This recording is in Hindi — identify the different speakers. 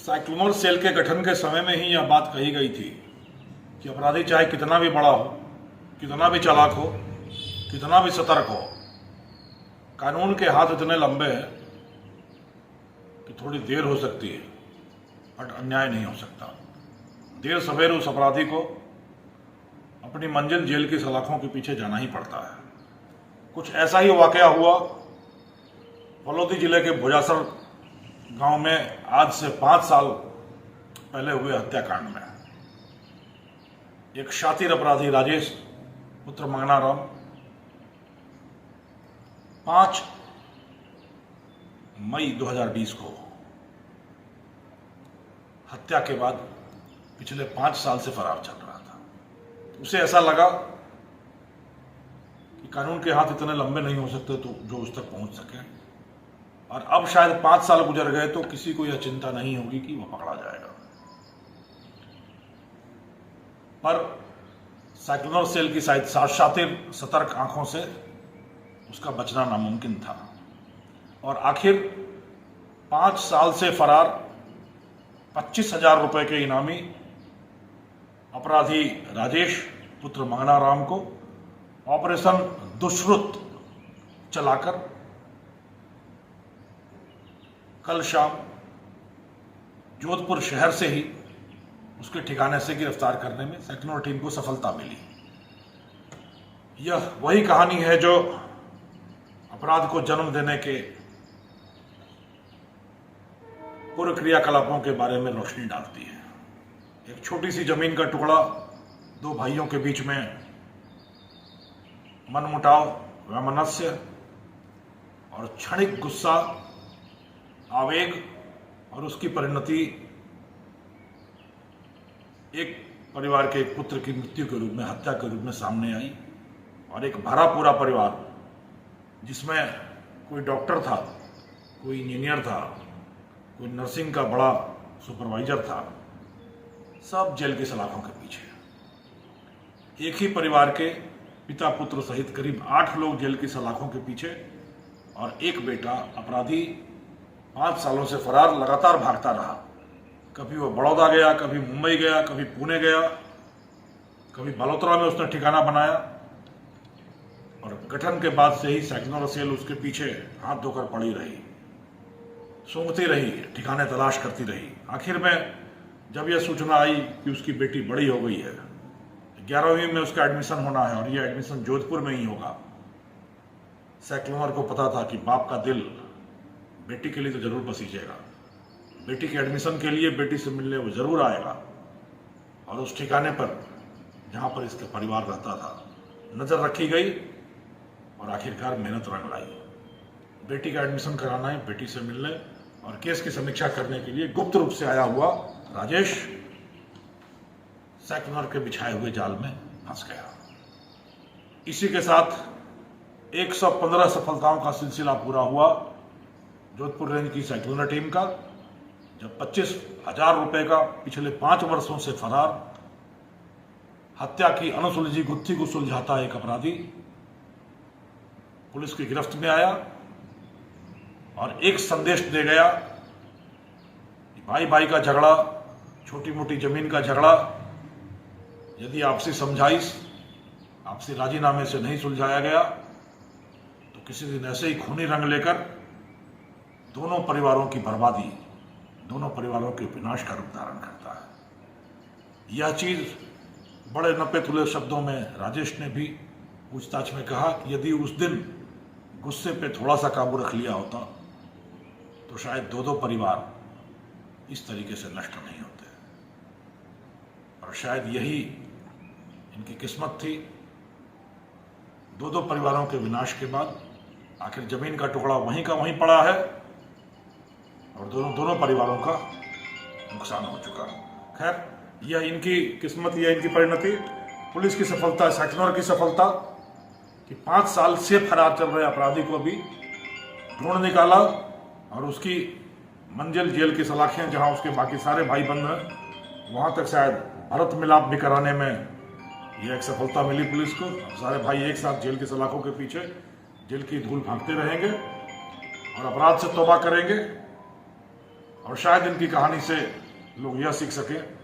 Speaker 1: साइक्लोमर सेल के गठन के समय में ही यह बात कही गई थी कि अपराधी चाहे कितना भी बड़ा हो, कितना भी चालाक हो, कितना भी सतर्क हो, कानून के हाथ इतने लंबे हैं कि थोड़ी देर हो सकती है बट अन्याय नहीं हो सकता। देर सवेर उस अपराधी को अपनी मंजिल जेल की सलाखों के पीछे जाना ही पड़ता है। कुछ ऐसा ही वाकया हुआ फलोदी जिले के भुजासर गांव में आज से 5 साल पहले हुए हत्याकांड में। एक शातिर अपराधी राजेश पुत्र मंगनाराम 5 मई 2020 को हत्या के बाद पिछले 5 साल से फरार चल रहा था। उसे ऐसा लगा कि कानून के हाथ इतने लंबे नहीं हो सकते तो जो उस तक पहुंच सके, और अब शायद 5 साल गुजर गए तो किसी को यह चिंता नहीं होगी कि वह पकड़ा जाएगा। पर साइक्लोमर सेल की शातिर सतर्क आंखों से उसका बचना नामुमकिन था, और आखिर 5 साल से फरार 25,000 रुपए के इनामी अपराधी राजेश पुत्र मंगनाराम को ऑपरेशन दुष्कृत चलाकर कल शाम जोधपुर शहर से ही उसके ठिकाने से गिरफ्तार करने में साइक्लोमर टीम को सफलता मिली। यह वही कहानी है जो अपराध को जन्म देने के पूर्व क्रियाकलापों के बारे में रोशनी डालती है। एक छोटी सी जमीन का टुकड़ा, 2 भाइयों के बीच में मनमुटाव, वैमनस्य और क्षणिक गुस्सा, आवेग, और उसकी परिणति एक परिवार के एक पुत्र की मृत्यु के रूप में, हत्या के रूप में सामने आई। और एक भरा पूरा परिवार जिसमें कोई डॉक्टर था, कोई इंजीनियर था, कोई नर्सिंग का बड़ा सुपरवाइजर था, सब जेल की सलाखों के पीछे। एक ही परिवार के पिता पुत्र सहित करीब 8 लोग जेल की सलाखों के पीछे, और एक बेटा अपराधी 5 सालों से फरार लगातार भागता रहा। कभी वो बड़ौदा गया, कभी मुंबई गया, कभी पुणे गया, कभी बलोत्रा में उसने ठिकाना बनाया, और गठन के बाद से ही साइक्लोमर सेल उसके पीछे हाथ धोकर पड़ी रही, सूंघती रही, ठिकाने तलाश करती रही। आखिर में जब यह सूचना आई कि उसकी बेटी बड़ी हो गई है, 11वीं में उसका एडमिशन होना है और यह एडमिशन जोधपुर में ही होगा, साइक्लोमर को पता था कि बाप का दिल बेटी के लिए तो जरूर पसीजेगा। बेटी के एडमिशन के लिए बेटी से मिलने वो जरूर आएगा, और उस ठिकाने पर जहां पर इसका परिवार रहता था नजर रखी गई, और आखिरकार मेहनत रंग लाई। बेटी का एडमिशन कराना है, बेटी से मिलने और केस की समीक्षा करने के लिए गुप्त रूप से आया हुआ राजेश साइक्लोमर के बिछाए हुए जाल में फंस गया। इसी के साथ 115 सफलताओं का सिलसिला पूरा हुआ जोधपुर रेंज की साइक्लोमर टीम का, जब 25,000 रुपए का पिछले 5 वर्षों से फरार, हत्या की अनसुलझी गुत्थी को सुलझाता एक अपराधी पुलिस की गिरफ्त में आया और एक संदेश दे गया कि भाई भाई का झगड़ा, छोटी मोटी जमीन का झगड़ा, यदि आपसी समझाइश, आपसी राजीनामे से नहीं सुलझाया गया तो किसी दिन ऐसे ही खूनी रंग लेकर दोनों परिवारों की बर्बादी, दोनों परिवारों के विनाश का रूप धारण करता है। यह चीज बड़े नपे तुले शब्दों में राजेश ने भी पूछताछ में कहा कि यदि उस दिन गुस्से पे थोड़ा सा काबू रख लिया होता तो शायद 2 परिवार इस तरीके से नष्ट नहीं होते, और शायद यही इनकी किस्मत थी। 2 परिवारों के विनाश के बाद आखिर जमीन का टुकड़ा वहीं का वहीं पड़ा है, और दोनों परिवारों का नुकसान हो चुका। खैर, यह इनकी किस्मत, यह इनकी परिणति, पुलिस की सफलता, साइक्लोमर की सफलता कि 5 साल से फरार चल रहे अपराधी को भी ढूंढ निकाला, और उसकी मंजिल जेल की सलाखें जहां उसके बाकी सारे भाई बंद हैं, वहां तक शायद भरत मिलाप भी कराने में यह एक सफलता मिली पुलिस को। सारे भाई एक साथ जेल की सलाखों के पीछे जेल की धूल भागते रहेंगे और अपराध से तौबा करेंगे, और शायद इनकी कहानी से लोग यह सीख सकें